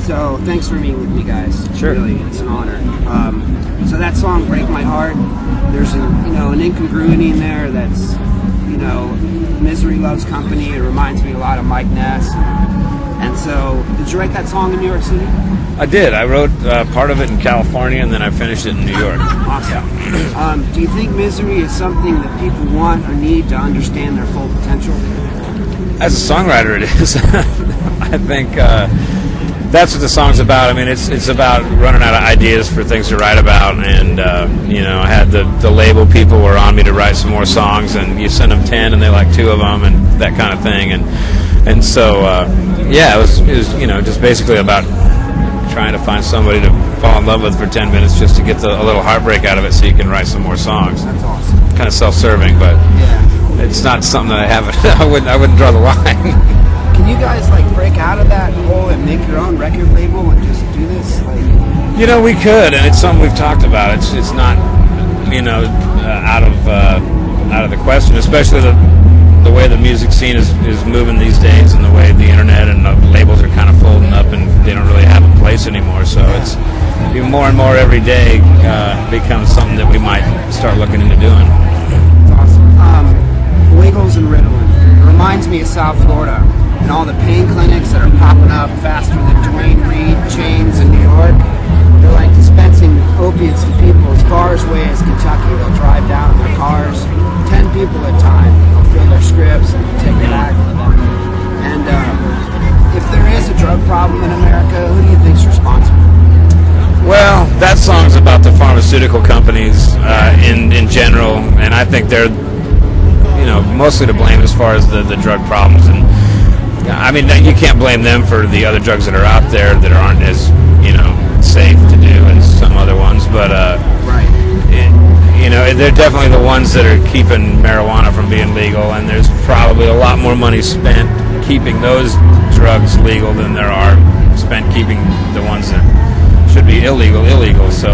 So thanks for meeting with me, guys. Sure. Really, it's an honor. So that song, "Break My Heart," there's an incongruity in there that's, Misery Loves Company. It reminds me a lot of Mike Ness. And so, did you write that song in New York City? I did. I wrote part of it in California, and then I finished it in New York. Awesome. Yeah. Do you think misery is something that people want or need to understand their full potential? As a songwriter, it is. I think that's what the song's about. I mean, it's about running out of ideas for things to write about, and I had the label people were on me to write some more songs, and you send them 10, and they like 2 of them, and that kind of thing, and so it was just basically about trying to find somebody to fall in love with for 10 minutes just to get a little heartbreak out of it, so you can write some more songs. That's awesome. Kind of self-serving, but it's not something that I haven't. I wouldn't draw the line. Can you guys break out of that hole and make your own record label and just do this? We could, and it's something we've talked about. It's not out of the question, especially the way the music scene is moving these days, and the way the internet and the labels are kind of folding up, and they don't really have a place anymore. So it's even more and more every day becomes something that we might start looking into doing. That's awesome. Wiggles and Ritalin. It reminds me of South Florida and all the pain clinics that are popping up faster than Dwayne Reed chains in New York. They're dispensing opiates to people as far away as Kentucky. They'll drive down in their cars, 10 people at a time. They'll fill their scripts and take it back. And if there is a drug problem in America, who do you think's responsible? Well, that song's about the pharmaceutical companies in general, and I think they're mostly to blame as far as the drug problems. And I mean, you can't blame them for the other drugs that are out there that aren't as safe to do as some other ones, but they're definitely the ones that are keeping marijuana from being legal, and there's probably a lot more money spent keeping those drugs legal than there are spent keeping the ones that should be illegal. So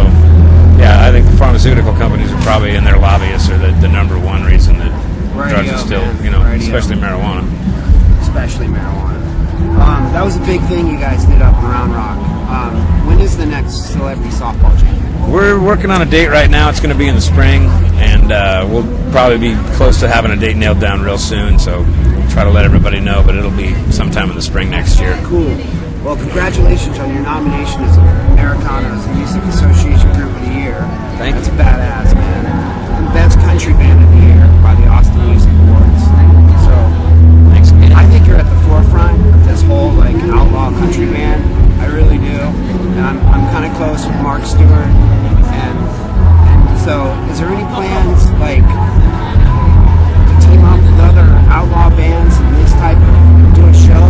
I think the pharmaceutical companies are probably, and their lobbyists are the number one reason that drugs are still, especially marijuana. Especially marijuana. That was a big thing you guys did up in Round Rock. When is the next Celebrity Softball Jam? We're working on a date right now. It's going to be in the spring, and we'll probably be close to having a date nailed down real soon, so we'll try to let everybody know, but it'll be sometime in the spring next year. Cool. Well, congratulations on your nomination as Americana's Music Association Group of the Year. Thank you. That's badass, man. And Best Country Band of the Year by the Austin Music Awards. So, thanks again. I think you're at the forefront of this whole outlaw country band. I really do. And I'm kind of close with Mark Stewart. And so, is there any plans to team up with other outlaw bands and this type of do a show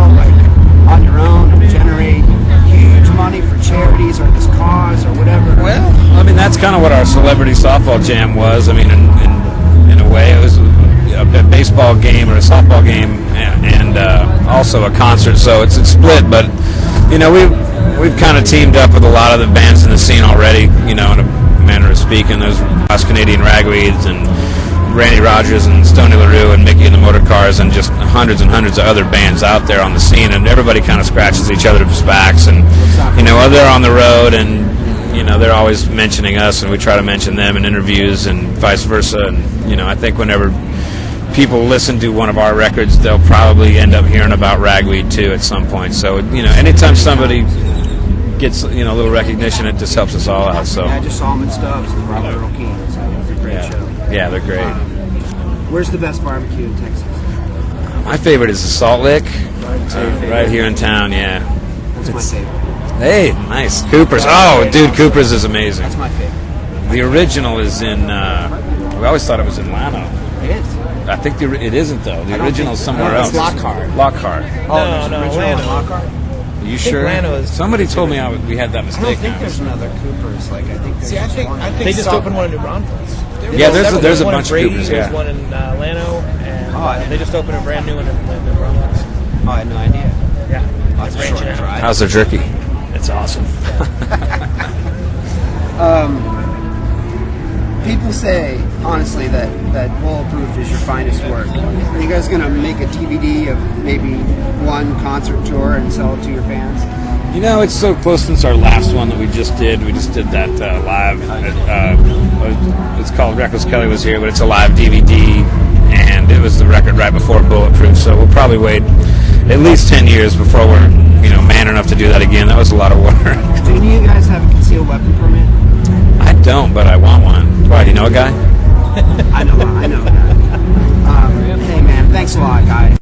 on your own and generate huge money for charities or this cause or whatever? Well, I mean, that's kind of what our Celebrity Softball Jam was. I mean, in a way, it was a baseball game or a softball game and also a concert. So it's split, but we've kind of teamed up with a lot of the bands in the scene already. In a manner of speaking, there's us Canadian Ragweeds and Randy Rogers and Stoney LaRue and Mickey and the Motor Cars and just hundreds and hundreds of other bands out there on the scene, and everybody kind of scratches each other's backs, and they're on the road, and they're always mentioning us, and we try to mention them in interviews and vice versa. And I think whenever people listen to one of our records, they'll probably end up hearing about Ragweed too at some point. So anytime somebody gets a little recognition, it just helps us all out. So I just saw them in Stubbs with Robert Earl Keen. So it was a great show. Yeah, they're great. Where's the best barbecue in Texas? My favorite is the Salt Lick, right here in town. Yeah, that's my favorite. Hey, nice. Cooper's. Oh, dude, Cooper's is amazing. That's my favorite. The original is in. We always thought it was in Llano. It is. I think it isn't though. The original is somewhere else. It's Lockhart. Lockhart. No, Lano. Lockhart. Are you sure? Somebody told me we had that mistake. I don't think there's another Cooper's. I think there's I think they just opened one in New Braunfels. Yeah, there's a bunch of Coopers. Yeah. There's one in Llano, and they just opened a brand new one in New Braunfels. Oh, I had no idea. Yeah, that's branching out. How's their jerky? It's awesome. People say, honestly, that Bulletproof is your finest work. Are you guys going to make a DVD of maybe one concert tour and sell it to your fans? You know, it's so close since our last one that we just did. We just did that live. It's called Reckless Kelly Was Here, but it's a live DVD, and it was the record right before Bulletproof. So we'll probably wait at least 10 years before we're man enough to do that again. That was a lot of work. Do any of you guys have a concealed weapon permit? I don't, but I want one. Why? Do you know a guy? I know a guy. Hey man, thanks a lot, guy.